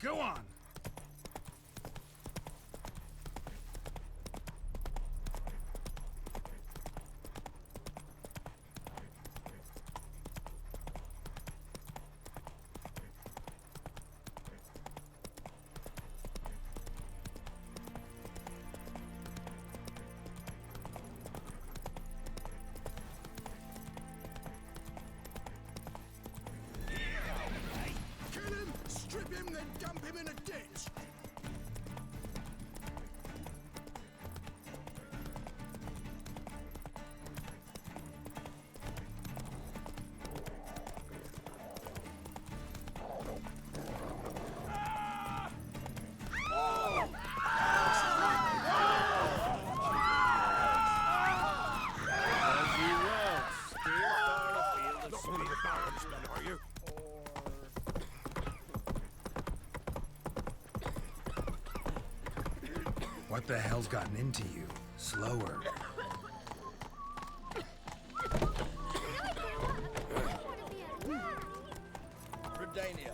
Go on! Strip him, then dump him in a ditch! What the hell's gotten into you? Slower. Redania.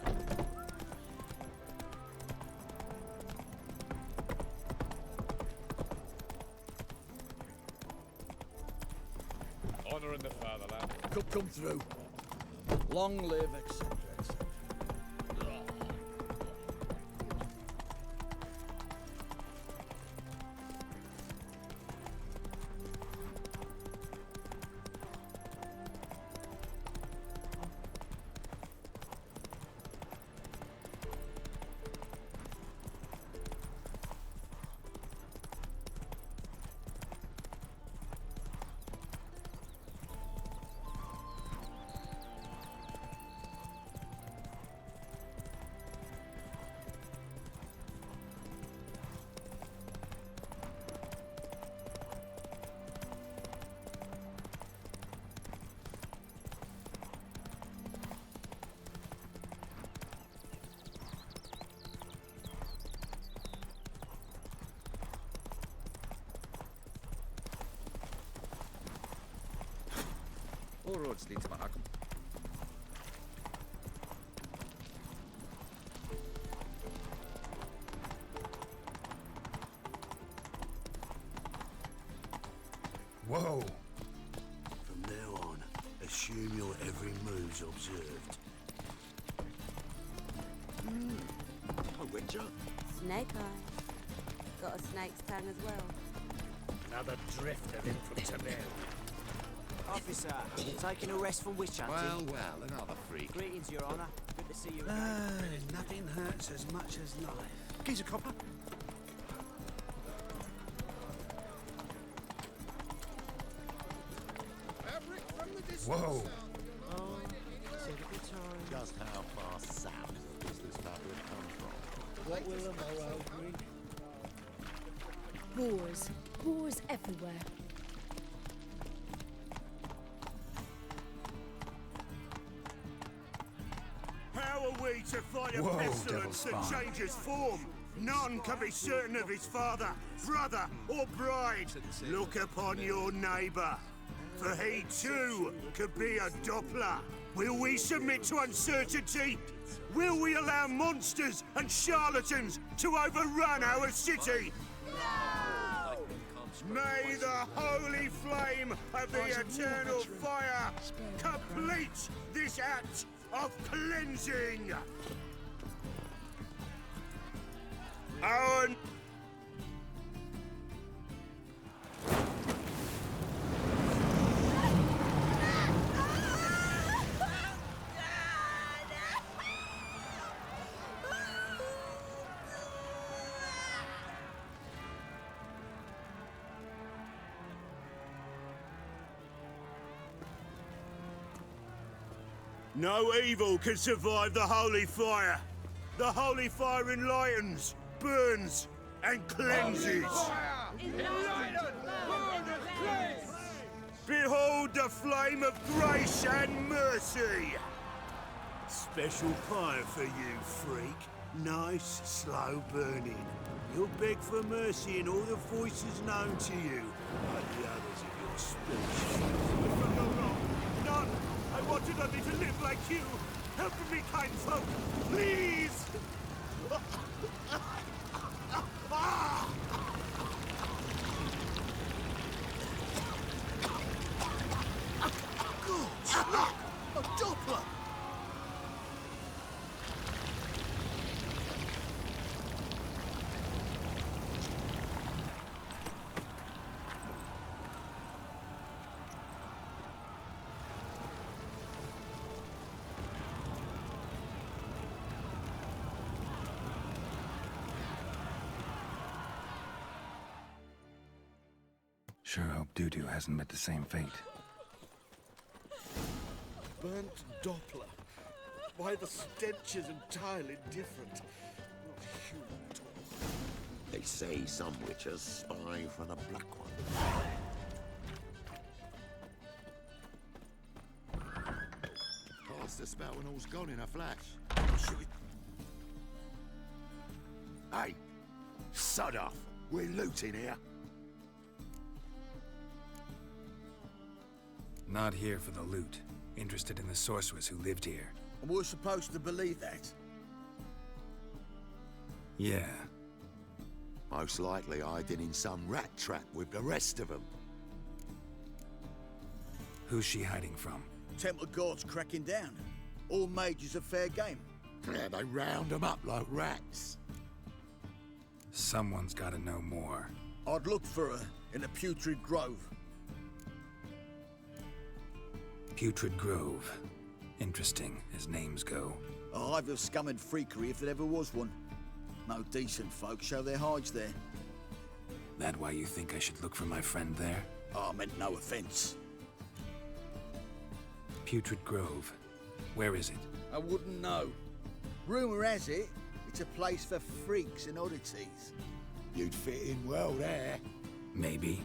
Honor in the fatherland. Come through. Long live, etc., etc. All roads lead to Markham. Whoa! From now on, assume your every move's observed. A witcher? Snake eye. Got a snake's tongue as well. Another drift of infantry. Officer, taking a rest from witch hunting. Well, another freak. Greetings, Your Honor. Good to see you again. Nothing hurts as much as life. Geezer copper. Whoa! Oh, take a good time. Just how far south does this fabric come from? What will the morrow bring? Boars. Boars everywhere. How are we to fight a Whoa, pestilence devil that spawn. changes form? None can be certain of his father, brother, or bride. Look upon your neighbour, for he too could be a Doppler. Will we submit to uncertainty? Will we allow monsters and charlatans to overrun our city? No! May the holy flame of the eternal fire complete this act of cleansing! Our no evil can survive the holy fire. The holy fire enlightens, burns, and cleanses. Behold the flame of grace and mercy. Special fire for you, freak. Nice, slow burning. You'll beg for mercy in all the voices known to you, like the others of your species. No. None. I wanted only to live like you. Help me, kind folk, please! A Doppler! Sure hope Dudu hasn't met the same fate. Burnt Doppler. Why, the stench is entirely different. Not human at all. They say some witches spy for the Black One. Cast the spell and all's gone in a flash. Hey! Sod off! We're looting here. Not here for the loot. Interested in the sorcerers who lived here. And we're supposed to believe that? Yeah. Most likely hiding in some rat trap with the rest of them. Who's she hiding from? Temple Guard's cracking down. All mages are fair game. Yeah, they round them up like rats. Someone's gotta know more. I'd look for her in the Putrid Grove. Putrid Grove. Interesting, as names go. A hive of scum and freakery if there ever was one. No decent folk show their hides there. That why you think I should look for my friend there? I meant no offense. Putrid Grove. Where is it? I wouldn't know. Rumour has it, it's a place for freaks and oddities. You'd fit in well there. Maybe.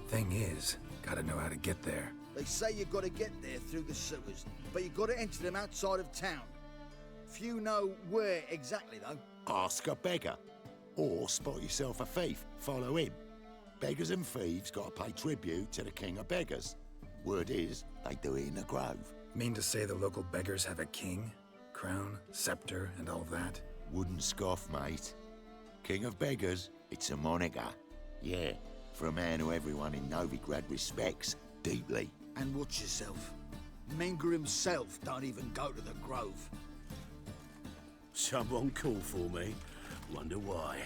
Thing is, gotta know how to get there. They say you've got to get there through the sewers, but you've got to enter them outside of town. Few know where exactly, though. Ask a beggar. Or spot yourself a thief. Follow him. Beggars and thieves got to pay tribute to the king of beggars. Word is, they do it in the grove. Mean to say the local beggars have a king? Crown, scepter, and all that? Wouldn't scoff, mate. King of beggars, it's a moniker. Yeah, for a man who everyone in Novigrad respects deeply. And watch yourself. Menger himself don't even go to the grove. Someone call for me. Wonder why.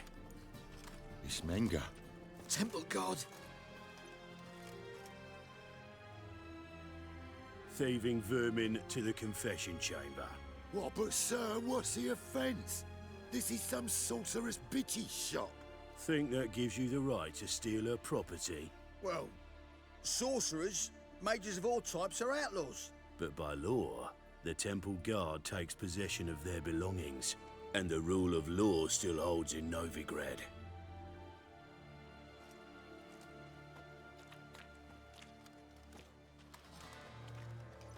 It's Menger. Temple Guard. Thieving vermin to the confession chamber. What, but sir, what's the offence? This is some sorcerer's bitchy shop. Think that gives you the right to steal her property? Well, sorcerers, mages of all types are outlaws. But by law, the Temple Guard takes possession of their belongings, and the rule of law still holds in Novigrad.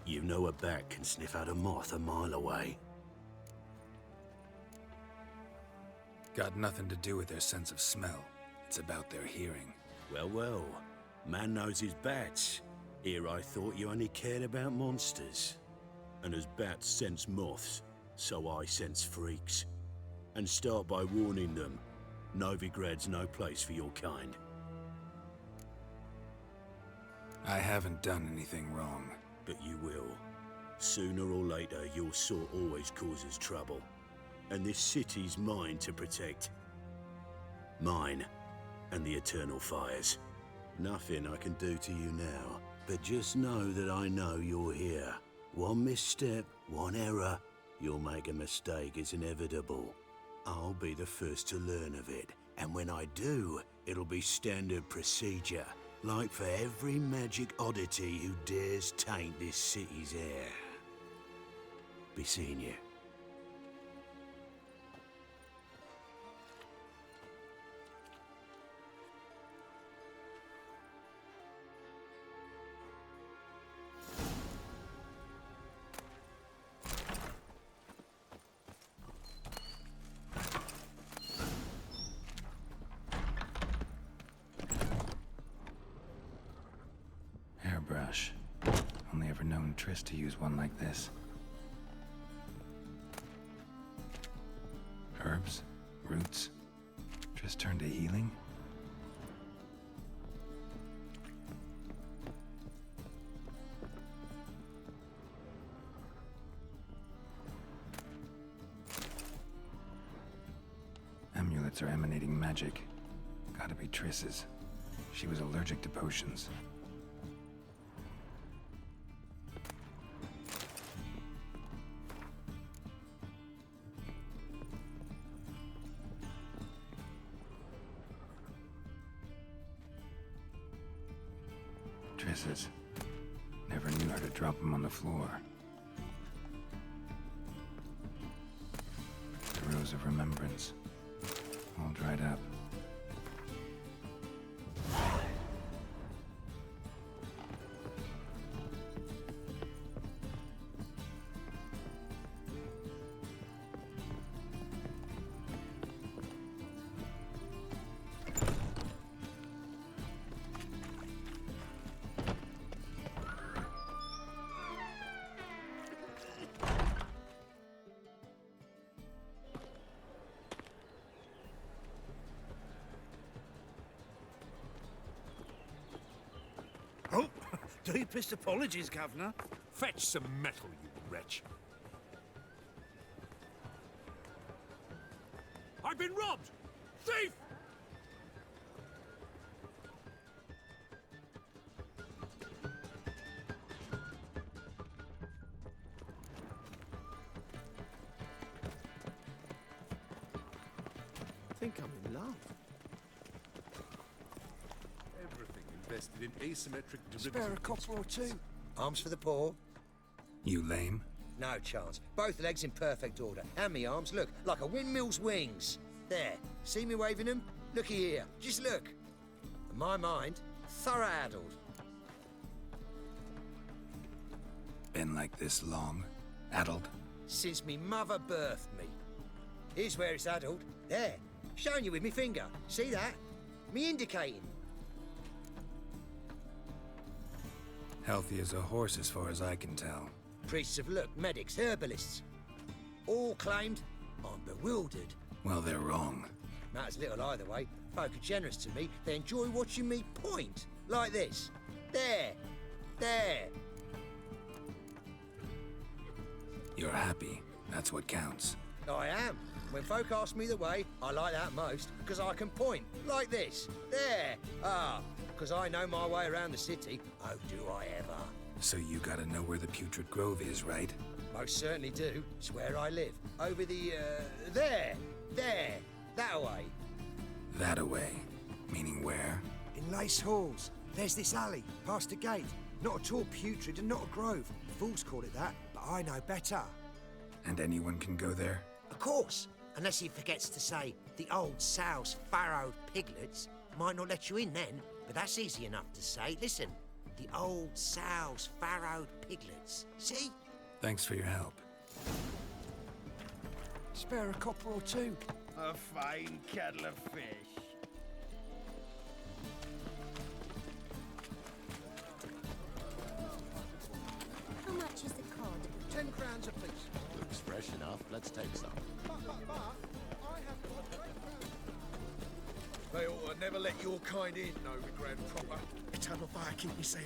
You know a bat can sniff out a moth a mile away. Got nothing to do with their sense of smell. It's about their hearing. Well, well. Man knows his bats. Here I thought you only cared about monsters. And as bats sense moths, so I sense freaks. And start by warning them, Novigrad's no place for your kind. I haven't done anything wrong. But you will. Sooner or later, your sort always causes trouble. And this city's mine to protect. Mine and the eternal fires. Nothing I can do to you now, but just know that I know you're here. One misstep, one error, you'll make a mistake, it's inevitable. I'll be the first to learn of it, and when I do, it'll be standard procedure, like for every magic oddity who dares taint this city's air. Be seeing you. Hairbrush. Only ever known Triss to use one like this. Herbs? Roots? Just turned to healing? Amulets are emanating magic. Gotta be Triss's. She was allergic to potions. Triss's. Never knew her to drop them on the floor. The Rose of Remembrance. All dried up. Oh, deepest apologies, Governor. Fetch some metal, you wretch. I've been robbed! Thief! I think I'm in love. Everything invested in asymmetric Spare a derivative. copper or two. Arms for the poor? You lame? No chance. Both legs in perfect order. And me arms, look, like a windmill's wings. There. See me waving them? Looky here. Just look. In my mind, thorough addled. Been like this long? Addled? Since me mother birthed me. Here's where it's addled. There. Showing you with me finger. See that? Me indicating. Healthy as a horse as far as I can tell. Priests of look, medics, herbalists. All claimed I'm bewildered. Well, they're wrong. Matters little either way. Folk are generous to me. They enjoy watching me point. Like this. There. There. You're happy. That's what counts. I am. When folk ask me the way, I like that most, because I can point. Like this. There. Ah. Because I know my way around the city. Oh, do I ever. So you gotta know where the Putrid Grove is, right? Most certainly do. It's where I live. Over the, there. There. That way. That-a-way. Meaning where? In Lace Halls. There's this alley, past a gate. Not at all putrid and not a grove. Fools call it that, but I know better. And anyone can go there? Of course. Unless he forgets to say, the old sow's farrowed piglets. Might not let you in then, but that's easy enough to say. Listen, the old sow's farrowed piglets. See? Thanks for your help. Spare a copper or two. A fine kettle of fish. How much is the cod? 10 crowns apiece. Looks fresh enough. Let's take some. They ought to never let your kind in, Novigrad proper. Eternal fire, keep me safe.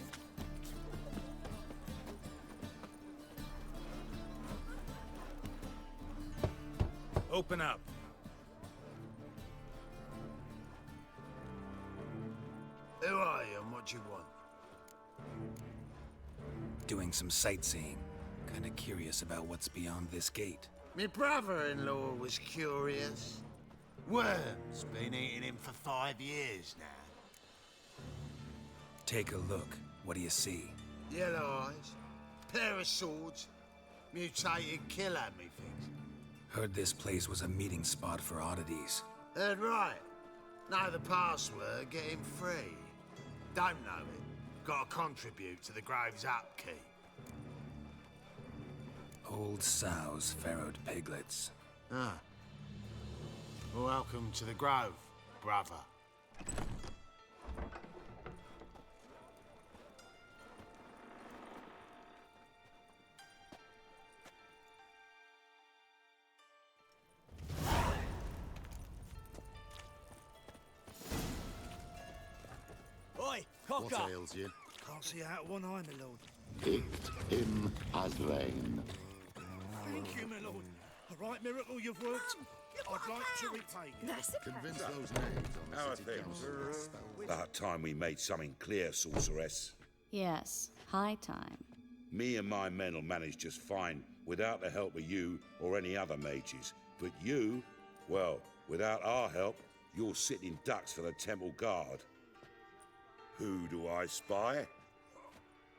Open up. Who are you and what do you want? Doing some sightseeing. Kinda curious about what's beyond this gate. My brother-in-law was curious. Worms been eating him for 5 years now. Take a look. What do you see? Yellow eyes, pair of swords, mutated killer, methinks. Heard this place was a meeting spot for oddities. Heard right. Know the password, get him free. Don't know it. Gotta contribute to the Grove's upkeep. Old sows, farrowed piglets. Ah. Welcome to the Grove, brother. What ails you? Can't see out of one eye, my lord. Picked him as vain. Thank you, my lord. A right miracle you've worked. I'd like to repay you. Convince those knaves on How the are city things? council. About time we made something clear, sorceress. Yes, high time. Me and my men will manage just fine without the help of you or any other mages. But you, well, without our help, you're sitting ducks for the temple guard. Who do I spy?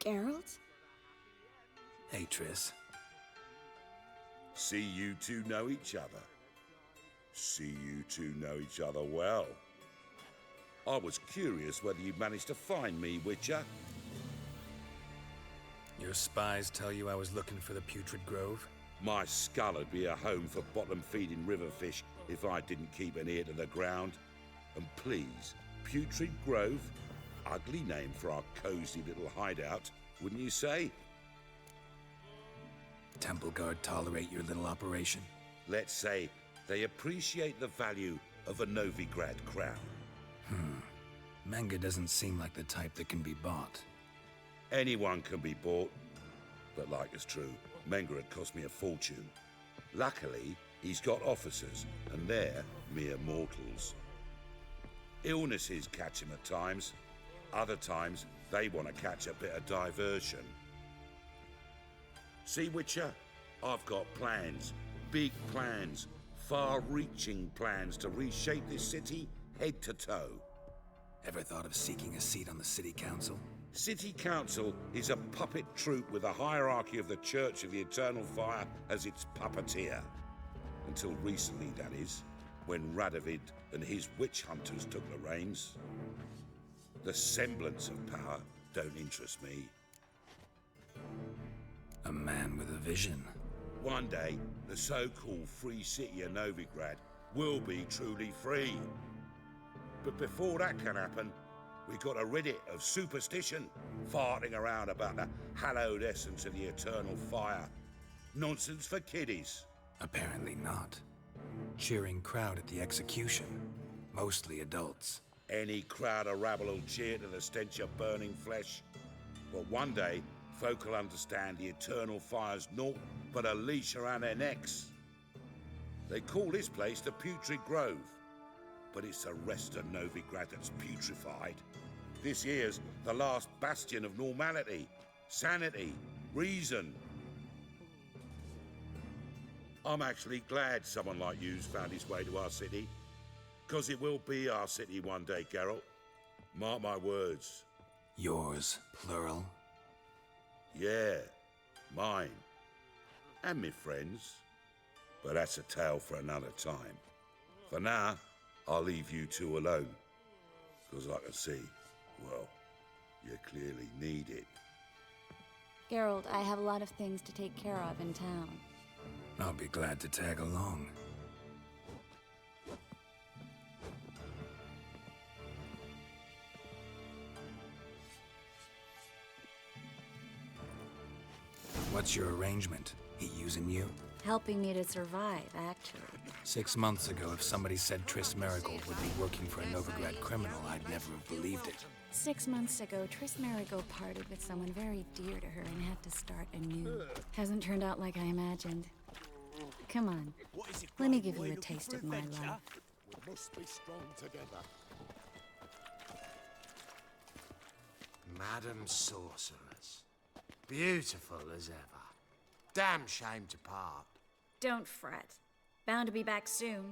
Geralt? Hey, Triss. See you two know each other. See you two know each other well. I was curious whether you'd managed to find me, Witcher. Your spies tell you I was looking for the Putrid Grove? My skull would be a home for bottom-feeding riverfish if I didn't keep an ear to the ground. And please, Putrid Grove? Ugly name for our cozy little hideout, wouldn't you say? Temple Guard tolerate your little operation? Let's say they appreciate the value of a Novigrad crown. Manga doesn't seem like the type that can be bought. Anyone can be bought, but like it's true, Menga had cost me a fortune. Luckily, he's got officers, and they're mere mortals. Illnesses catch him at times. Other times, they want to catch a bit of diversion. See, Witcher, I've got plans, big plans, far-reaching plans to reshape this city head to toe. Ever thought of seeking a seat on the city council? City Council is a puppet troupe with a hierarchy of the Church of the Eternal Fire as its puppeteer. Until recently, that is, when Radovid and his witch hunters took the reins. The semblance of power don't interest me. A man with a vision. One day, the so-called free city of Novigrad will be truly free. But before that can happen, we got to rid it of superstition, farting around about the hallowed essence of the eternal fire. Nonsense for kiddies. Apparently not. Cheering crowd at the execution. Mostly adults. Any crowd of rabble will cheer to the stench of burning flesh. But one day, folk will understand the eternal fire's naught but a leash around their necks. They call this place the Putrid Grove, but it's the rest of Novigrad that's putrefied. This here's the last bastion of normality, sanity, reason. I'm actually glad someone like you's found his way to our city, because it will be our city one day, Geralt. Mark my words. Yours, plural. Yeah, mine. And me friends. But that's a tale for another time. For now, I'll leave you two alone. Because I can see, well, you clearly need it. Geralt, I have a lot of things to take care of in town. I'll be glad to tag along. What's your arrangement? He using you? Helping me to survive, actually. 6 months ago, if somebody said Triss Marigold would be working for a Novigrad criminal, I'd never have believed it. 6 months ago, Triss Marigold parted with someone very dear to her and had to start anew. Hasn't turned out like I imagined. Come on, let me give you a taste of my life. We must be strong together. Madam Sorceress. Beautiful as ever. Damn shame to part. Don't fret. Bound to be back soon.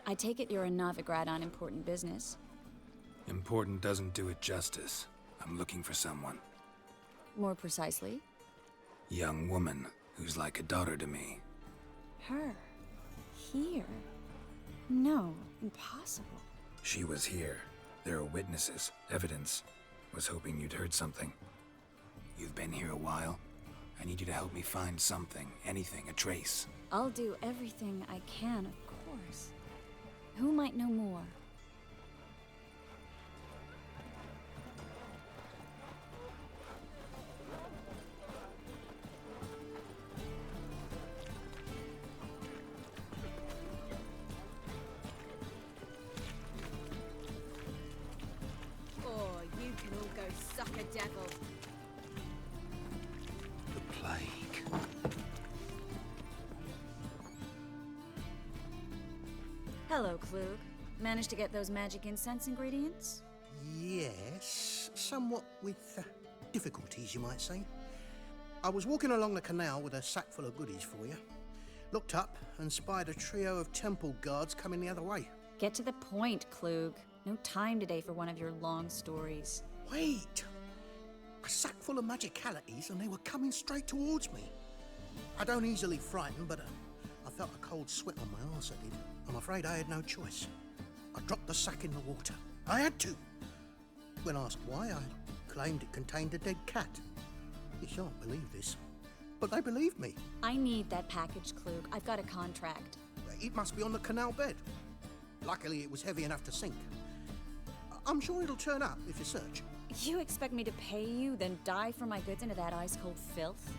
I take it you're in Novigrad on important business. Important doesn't do it justice. I'm looking for someone. More precisely? Young woman who's like a daughter to me. Her? Here? No, impossible. She was here. There are witnesses, evidence. Was hoping you'd heard something. You've been here a while. I need you to help me find something, anything, a trace. I'll do everything I can, of course. Who might know more? Hello, Klug. Managed to get those magic incense ingredients? Yes, somewhat with difficulties, you might say. I was walking along the canal with a sack full of goodies for you. Looked up and spied a trio of temple guards coming the other way. Get to the point, Klug. No time today for one of your long stories. Wait! A sack full of magicalities and they were coming straight towards me. I don't easily frighten, but I felt a cold sweat on my arse, I did. I'm afraid I had no choice. I dropped the sack in the water. I had to. When asked why, I claimed it contained a dead cat. You shan't believe this, but they believed me. I need that package, Klug. I've got a contract. It must be on the canal bed. Luckily, it was heavy enough to sink. I'm sure it'll turn up if you search. You expect me to pay you, then dive for my goods into that ice-cold filth?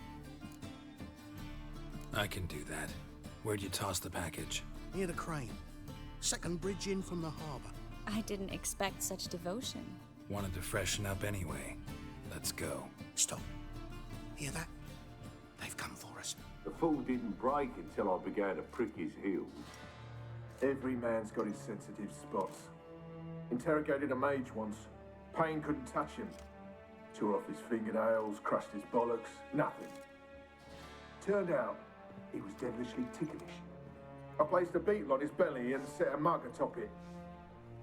I can do that. Where'd you toss the package? Near the crane. Second bridge in from the harbour. I didn't expect such devotion. Wanted to freshen up anyway. Let's go. Stop. Hear that? They've come for us. The fall didn't break until I began to prick his heels. Every man's got his sensitive spots. Interrogated a mage once. Pain couldn't touch him. Tore off his fingernails, crushed his bollocks, nothing. Turned out, he was devilishly ticklish. I placed a beetle on his belly and set a mug atop it.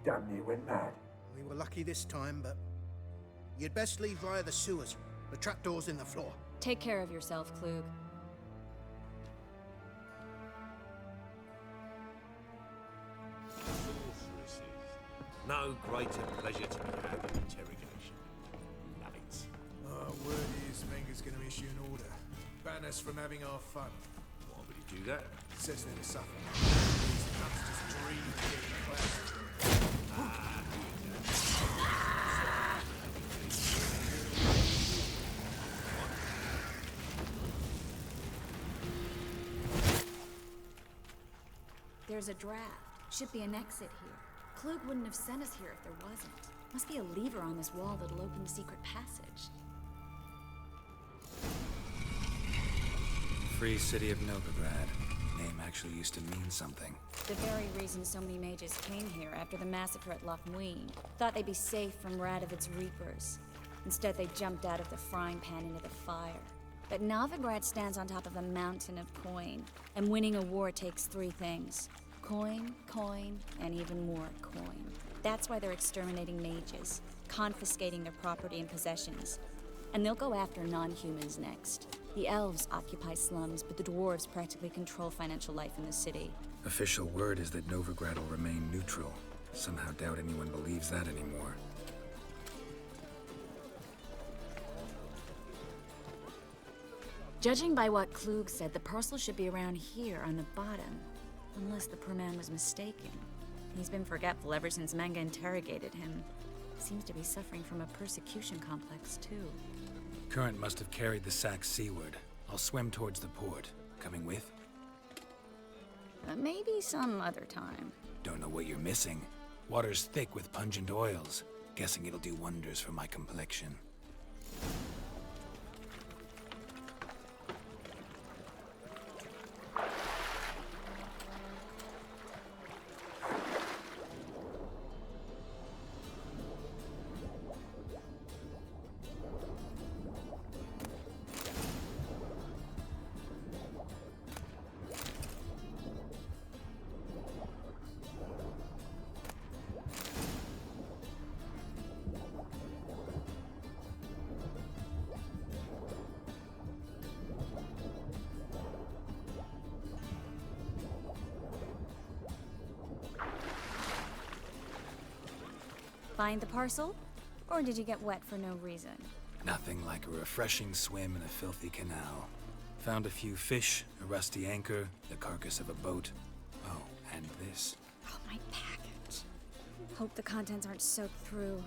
Damn near went mad. We were lucky this time, but you'd best leave via the sewers. The trapdoor's in the floor. Take care of yourself, Klug. No greater pleasure to be had than interrogation. Love it. Word is Menger's gonna issue an order. Ban us from having our fun. Why would he do that? Says they're to suffer. These nuts just dream of getting clapped. There's a draft. Should be an exit here. Klug wouldn't have sent us here if there wasn't. Must be a lever on this wall that'll open the secret passage. Free city of Novigrad. Name actually used to mean something. The very reason so many mages came here after the massacre at Loch Muin. Thought they'd be safe from Radovid's reapers. Instead, they jumped out of the frying pan into the fire. But Novigrad stands on top of a mountain of coin. And winning a war takes three things. Coin, coin, and even more coin. That's why they're exterminating mages, confiscating their property and possessions. And they'll go after non-humans next. The elves occupy slums, but the dwarves practically control financial life in the city. Official word is that Novigrad will remain neutral. Somehow doubt anyone believes that anymore. Judging by what Klug said, the parcel should be around here on the bottom. Unless the poor man was mistaken. He's been forgetful ever since Manga interrogated him. Seems to be suffering from a persecution complex, too. Current must have carried the sack seaward. I'll swim towards the port. Coming with? Maybe some other time. Don't know what you're missing. Water's thick with pungent oils. Guessing it'll do wonders for my complexion. Find the parcel? Or did you get wet for no reason? Nothing like a refreshing swim in a filthy canal. Found a few fish, a rusty anchor, the carcass of a boat. Oh, and this. Oh, my package. Hope the contents aren't soaked through.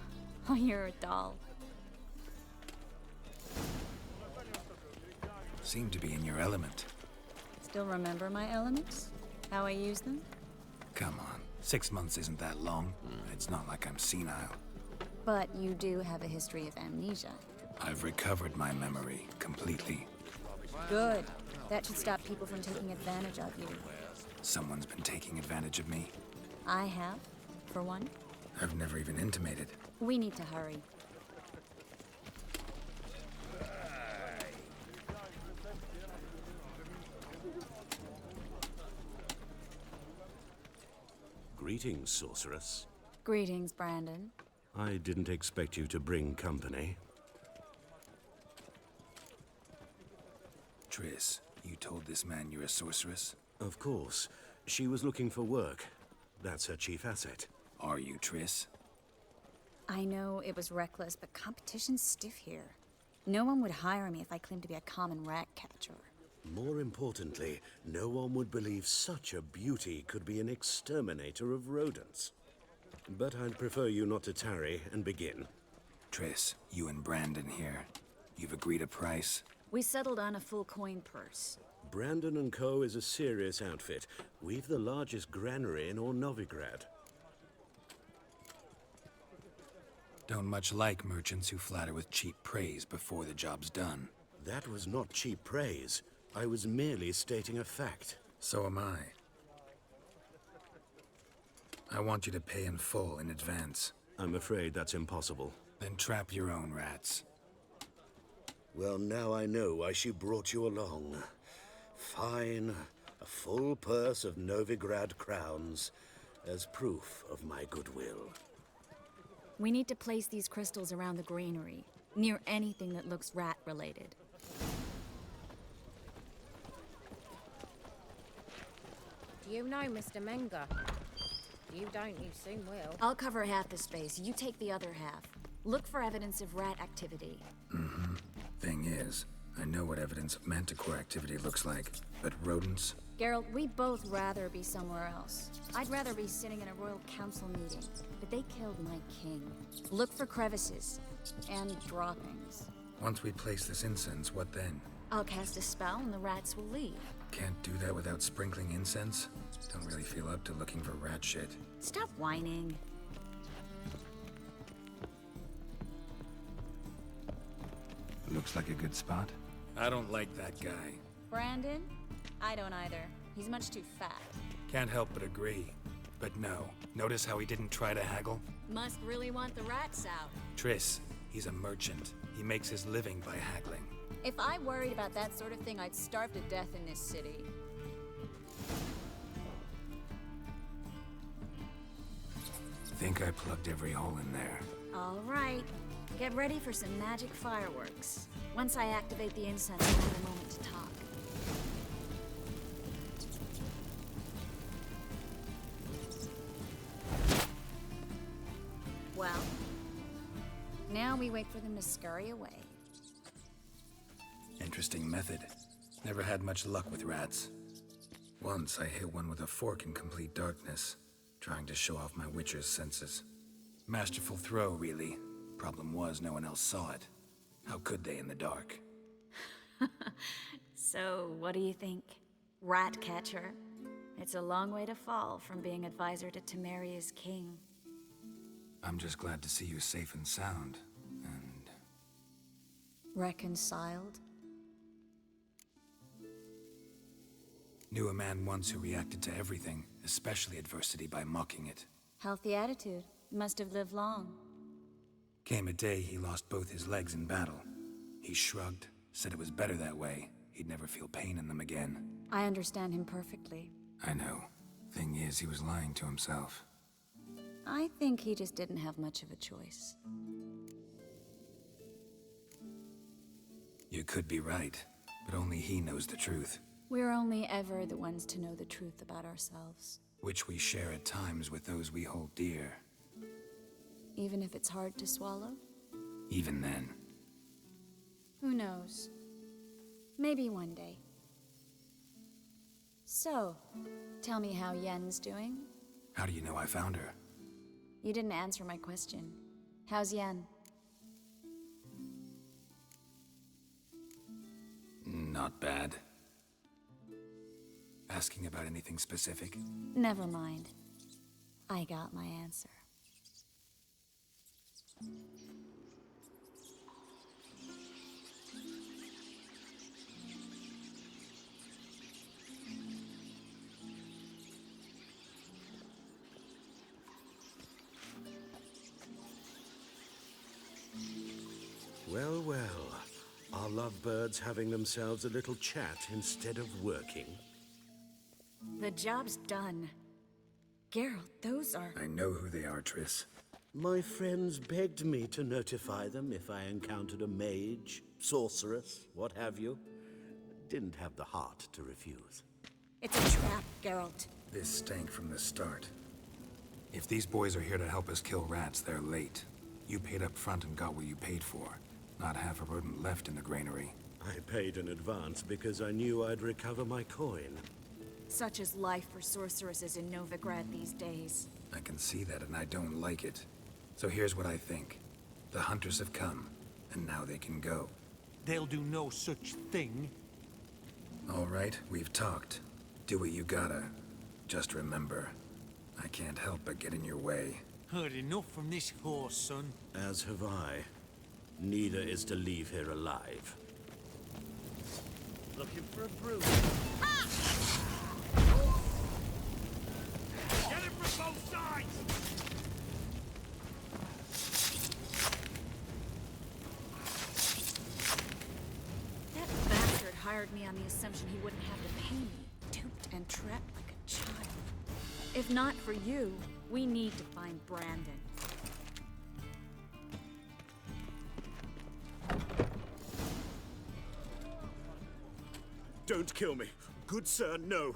Oh, you're a doll. Seem to be in your element. Still remember my elements? How I use them? Come on. 6 months isn't that long. It's not like I'm senile. But you do have a history of amnesia. I've recovered my memory completely. Good. That should stop people from taking advantage of you. Someone's been taking advantage of me. I have, for one. I've never even intimated. We need to hurry. Greetings, sorceress. Greetings, Brandon. I didn't expect you to bring company. Triss, you told this man you're a sorceress? Of course. She was looking for work. That's her chief asset. Are you, Triss? I know it was reckless, but competition's stiff here. No one would hire me if I claimed to be a common rat catcher. More importantly, no one would believe such a beauty could be an exterminator of rodents. But I'd prefer you not to tarry and begin. Triss, you and Brandon here. You've agreed a price? We settled on a full coin purse. Brandon & Co. is a serious outfit. We've the largest granary in all Novigrad. Don't much like merchants who flatter with cheap praise before the job's done. That was not cheap praise. I was merely stating a fact. So am I. I want you to pay in full in advance. I'm afraid that's impossible. Then trap your own rats. Well, now I know why she brought you along. Fine. A full purse of Novigrad crowns as proof of my goodwill. We need to place these crystals around the granary, near anything that looks rat-related. Do you know Mr. Menger? You don't, you soon will. I'll cover half the space, you take the other half. Look for evidence of rat activity. Mm-hmm. Thing is, I know what evidence of manticore activity looks like, but rodents? Geralt, we'd both rather be somewhere else. I'd rather be sitting in a royal council meeting, but they killed my king. Look for crevices and droppings. Once we place this incense, what then? I'll cast a spell and the rats will leave. Can't do that without sprinkling incense? Don't really feel up to looking for rat shit. Stop whining. Looks like a good spot. I don't like that guy. Brandon? I don't either. He's much too fat. Can't help but agree. But no. Notice how he didn't try to haggle? Must really want the rats out. Triss, he's a merchant. He makes his living by haggling. If I worried about that sort of thing, I'd starve to death in this city. Think I plugged every hole in there. All right. Get ready for some magic fireworks. Once I activate the incense, we'll have a moment to talk. Well, now we wait for them to scurry away. Interesting method. Never had much luck with rats. Once I hit one with a fork in complete darkness, trying to show off my witcher's senses. Masterful throw, really. Problem was, no one else saw it. How could they in the dark? So, what do you think? Rat catcher? It's a long way to fall from being advisor to Temeria's king. I'm just glad to see you safe and sound, and... Reconciled? Knew a man once who reacted to everything, especially adversity, by mocking it. Healthy attitude. Must have lived long. Came a day he lost both his legs in battle. He shrugged, said it was better that way. He'd never feel pain in them again. I understand him perfectly. I know. Thing is, he was lying to himself. I think he just didn't have much of a choice. You could be right, but only he knows the truth. We're only ever the ones to know the truth about ourselves. Which we share at times with those we hold dear. Even if it's hard to swallow? Even then. Who knows? Maybe one day. So, tell me how Yen's doing? How do you know I found her? You didn't answer my question. How's Yen? Not bad. Asking about anything specific? Never mind. I got my answer. Well, well. Are lovebirds having themselves a little chat instead of working? The job's done. Geralt, those are... I know who they are, Triss. My friends begged me to notify them if I encountered a mage, sorceress, what have you. Didn't have the heart to refuse. It's a trap, Geralt. This stank from the start. If these boys are here to help us kill rats, they're late. You paid up front and got what you paid for. Not half a rodent left in the granary. I paid in advance because I knew I'd recover my coin. Such is life for sorceresses in Novigrad these days. I can see that, and I don't like it. So here's what I think. The hunters have come, and now they can go. They'll do no such thing. All right, we've talked. Do what you gotta. Just remember, I can't help but get in your way. Heard enough from this horse, son. As have I. Neither is to leave here alive. Looking for a brew. Get it from both sides! That bastard hired me on the assumption he wouldn't have to pay me. Duped and trapped like a child. If not for you, we need to find Brandon. Don't kill me. Good sir, no.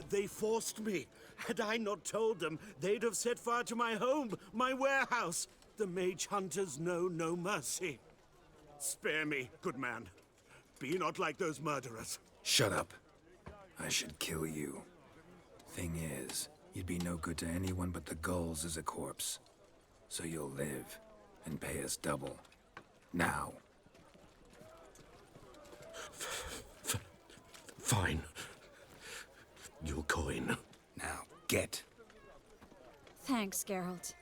They forced me. Had I not told them, they'd have set fire to my home, my warehouse. The mage hunters know no mercy. Spare me, good man. Be not like those murderers. Shut up. I should kill you. Thing is, you'd be no good to anyone but the gulls as a corpse. So you'll live, and pay us double. Now. Fine. Your coin. Now, get. Thanks, Geralt.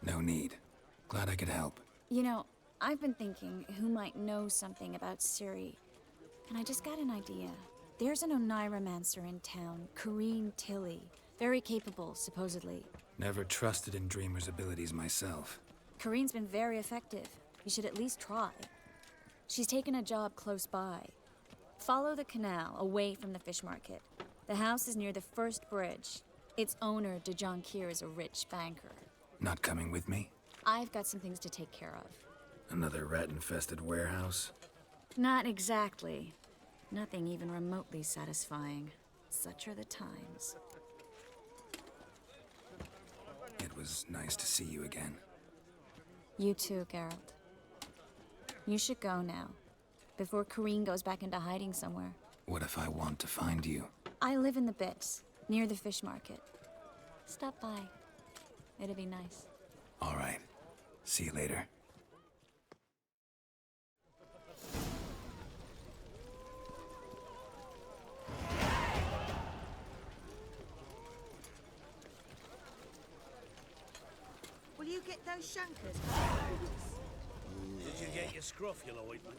No need. Glad I could help. You know, I've been thinking who might know something about Ciri. And I just got an idea. There's an Oneiromancer in town, Corrine Tilly. Very capable, supposedly. Never trusted in Dreamer's abilities myself. Corrine's been very effective. You should at least try. She's taken a job close by. Follow the canal, away from the fish market. The house is near the first bridge. Its owner, de Jonquier, is a rich banker. Not coming with me? I've got some things to take care of. Another rat-infested warehouse? Not exactly. Nothing even remotely satisfying. Such are the times. It was nice to see you again. You too, Geralt. You should go now, before Corrine goes back into hiding somewhere. What if I want to find you? I live in the Bits, near the fish market. Stop by. It'd be nice. All right. See you later. Will you get those shankers? Did you get your scruff, you ointment?